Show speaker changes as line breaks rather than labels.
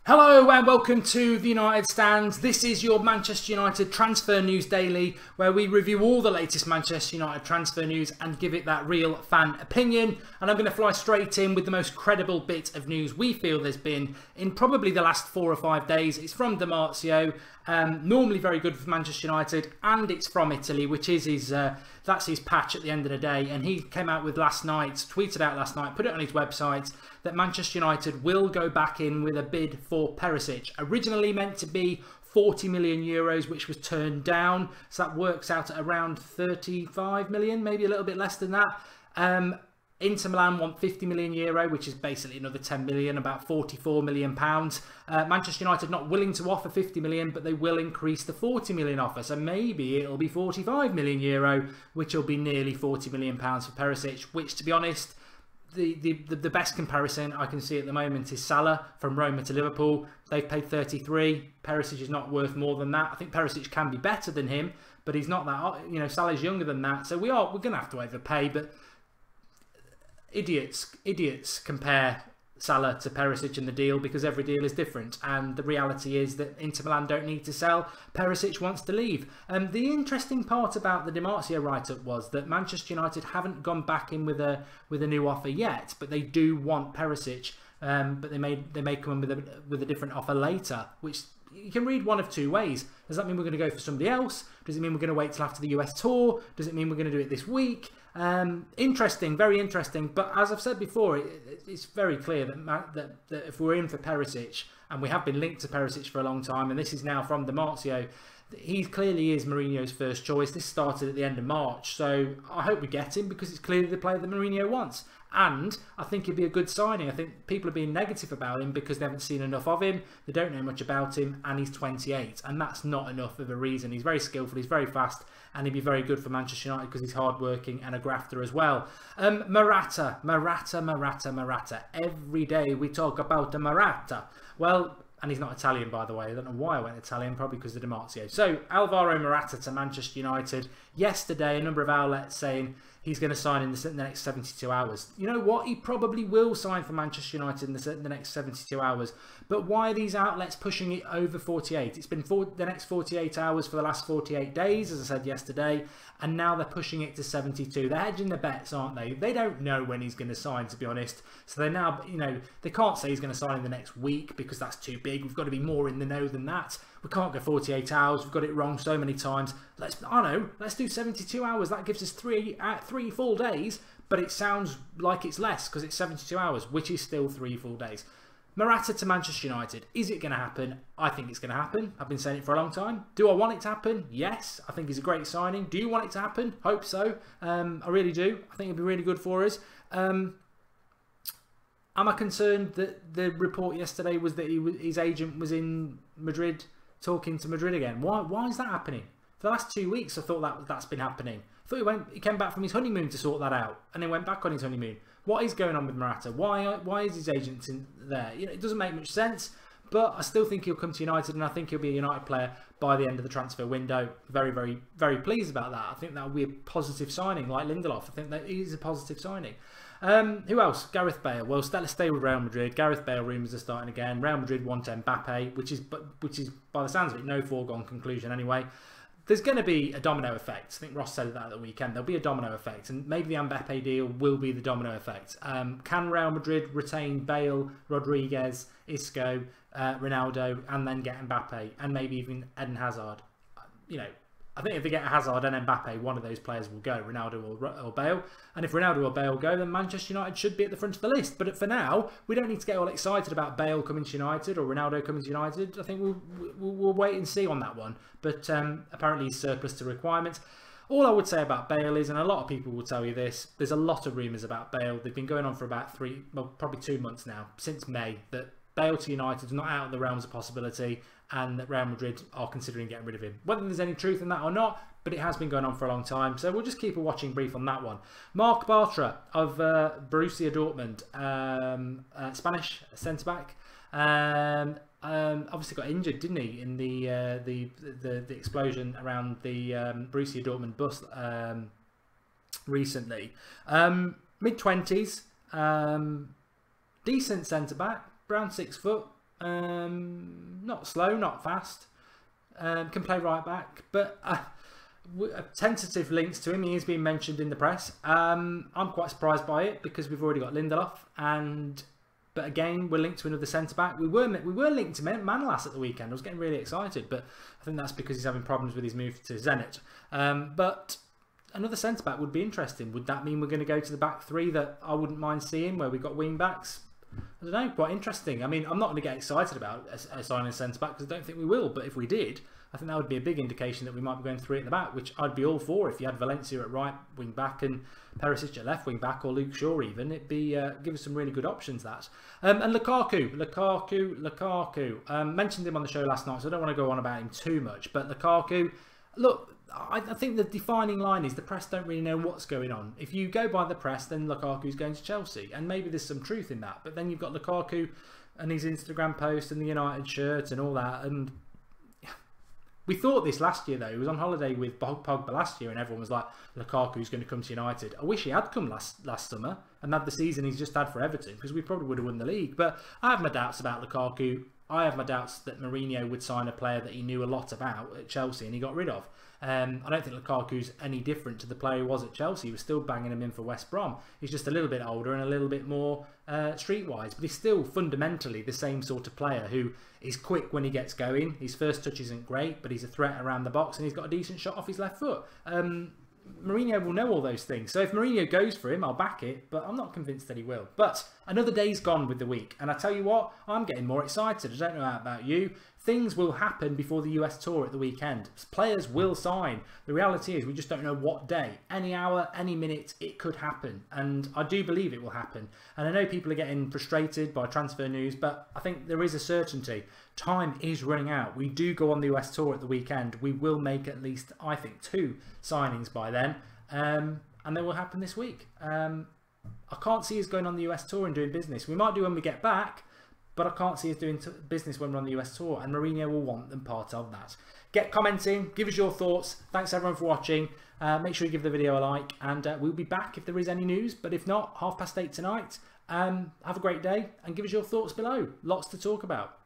Hello and welcome to the United Stands. This is your Manchester United Transfer News Daily, where we review all the latest Manchester United transfer news and give it that real fan opinion. And I'm going to fly straight in with the most credible bit of news we feel there's been in probably the last 4 or 5 days. It's from Di Marzio, normally very good for Manchester United, and it's from Italy, which is his that's his patch at the end of the day. And he came out with tweeted out last night, put it on his website, that Manchester United will go back in with a bid for Perisic. Originally meant to be 40 million euros, which was turned down. So that works out at around 35 million, maybe a little bit less than that. Inter Milan want 50 million euro, which is basically another 10 million, about 44 million pounds. Manchester United not willing to offer 50 million, but they will increase the 40 million offer. So maybe it'll be 45 million euro, which will be nearly 40 million pounds for Perisic, which, to be honest, the best comparison I can see at the moment is Salah from Roma to Liverpool. They've paid 33. Perisic is not worth more than that. I think Perisic can be better than him, but he's not that. You know, Salah's younger than that, so we're going to have to overpay. But idiots compare Salah to Perisic in the deal, because every deal is different, and the reality is that Inter Milan don't need to sell. Perisic wants to leave. The interesting part about the Di Marzio write-up was that Manchester United haven't gone back in with a new offer yet, but they do want Perisic. But they may come in with a different offer later, which you can read one of two ways. Does that mean we're going to go for somebody else? Does it mean we're going to wait till after the US tour? Does it mean we're going to do it this week? Interesting, very interesting. But as I've said before, it's very clear that if we're in for Perisic, and we have been linked to Perisic for a long time, and this is now from Di Marzio, he clearly is Mourinho's first choice. This started at the end of March, so I hope we get him, because it's clearly the player that Mourinho wants. And I think he'd be a good signing. I think people are being negative about him because they haven't seen enough of him. They don't know much about him, and he's 28, and that's not enough of a reason. He's very skillful, he's very fast, and he'd be very good for Manchester United because he's hard-working and a grafter as well. Morata. Every day we talk about the Morata. Well, and he's not Italian, by the way. I don't know why I went Italian, probably because of Di Marzio. So, Alvaro Morata to Manchester United. Yesterday, a number of outlets saying he's going to sign in the next 72 hours. You know what? He probably will sign for Manchester United in the next 72 hours. But why are these outlets pushing it over 48? It's been the next 48 hours for the last 48 days, as I said yesterday, and now they're pushing it to 72. They're hedging the bets, aren't they? They don't know when he's going to sign, to be honest. So they now, they can't say he's going to sign in the next week because that's too big. We've got to be more in the know than that. We can't go 48 hours. We've got it wrong so many times. Let's do 72 hours. That gives us three full days, but it sounds like it's less because it's 72 hours, which is still 3 full days. Morata to Manchester United. Is it going to happen? I think it's going to happen. I've been saying it for a long time. Do I want it to happen? Yes. I think he's a great signing. Do you want it to happen? Hope so. I really do. I think it'd be really good for us. Am I concerned that the report yesterday was that his agent was in Madrid talking to Madrid again? Why is that happening? For the last 2 weeks, I thought that's been happening. I thought he came back from his honeymoon to sort that out, and then went back on his honeymoon. What is going on with Morata? Why is his agent in there? It doesn't make much sense, but I still think he'll come to United, and I think he'll be a United player by the end of the transfer window. Very, very, very pleased about that. I think that will be a positive signing, like Lindelof. I think that is a positive signing. Who else? Gareth Bale. Well, let's stay with Real Madrid. Gareth Bale rumours are starting again. Real Madrid want Mbappe, which is by the sounds of it no foregone conclusion anyway. There's going to be a domino effect. I think Ross said that at the weekend. There'll be a domino effect, and maybe the Mbappe deal will be the domino effect. Can Real Madrid retain Bale, Rodriguez, Isco, Ronaldo, and then get Mbappe, and maybe even Eden Hazard? I think if they get Hazard and Mbappe, one of those players will go, Ronaldo or Bale. And if Ronaldo or Bale go, then Manchester United should be at the front of the list. But for now, we don't need to get all excited about Bale coming to United or Ronaldo coming to United. I think we'll wait and see on that one. But apparently he's surplus to requirements. All I would say about Bale is, and a lot of people will tell you this, there's a lot of rumours about Bale. They've been going on for about probably 2 months now, since May, that Bale to United is not out of the realms of possibility, and that Real Madrid are considering getting rid of him. Whether there's any truth in that or not, but it has been going on for a long time, so we'll just keep a watching brief on that one. Marc Bartra of Borussia Dortmund, Spanish centre-back, obviously got injured, didn't he, in the explosion around the Borussia Dortmund bus recently. Mid-20s, decent centre-back, around 6 foot, Not slow, not fast. Can play right back, but tentative links to him. He is being mentioned in the press. I'm quite surprised by it because we've already got Lindelof, but again we're linked to another centre back. We were linked to Manolas at the weekend. I was getting really excited, but I think that's because he's having problems with his move to Zenit. But another centre back would be interesting. Would that mean we're going to go to the back three that I wouldn't mind seeing, where we've got wing backs? I don't know, quite interesting. I mean, I'm not going to get excited about signing a centre-back because I don't think we will, but if we did, I think that would be a big indication that we might be going 3 at the back, which I'd be all for. If you had Valencia at right wing-back and Perisic at left wing-back, or Luke Shaw even, it'd be give us some really good options, that. And Lukaku. Mentioned him on the show last night, so I don't want to go on about him too much, but Lukaku, look, I think the defining line is the press don't really know what's going on. If you go by the press, then Lukaku's going to Chelsea, and maybe there's some truth in that. But then you've got Lukaku and his Instagram post and the United shirt and all that. And we thought this last year, though. He was on holiday with Pogba last year, and everyone was like, Lukaku's going to come to United. I wish he had come last summer and had the season he's just had for Everton, because we probably would have won the league. But I have my doubts about Lukaku. I have my doubts that Mourinho would sign a player that he knew a lot about at Chelsea and he got rid of. I don't think Lukaku's any different to the player he was at Chelsea. He was still banging him in for West Brom. He's just a little bit older and a little bit more streetwise, but he's still fundamentally the same sort of player who is quick when he gets going. His first touch isn't great, but he's a threat around the box and he's got a decent shot off his left foot. Mourinho will know all those things. So if Mourinho goes for him, I'll back it, but I'm not convinced that he will. But another day's gone with the week, and I tell you what, I'm getting more excited. I don't know about you. Things will happen before the US tour at the weekend. Players will sign. The reality is we just don't know what day. Any hour, any minute, it could happen. And I do believe it will happen. And I know people are getting frustrated by transfer news, but I think there is a certainty. Time is running out. We do go on the US tour at the weekend. We will make at least, I think, 2 signings by then. And they will happen this week. I can't see us going on the US tour and doing business. We might do when we get back, but I can't see us doing business when we're on the US tour, and Mourinho will want them part of that. Get commenting, give us your thoughts. Thanks everyone for watching. Make sure you give the video a like, and we'll be back if there is any news. But if not, 8:30 tonight. Have a great day, and give us your thoughts below. Lots to talk about.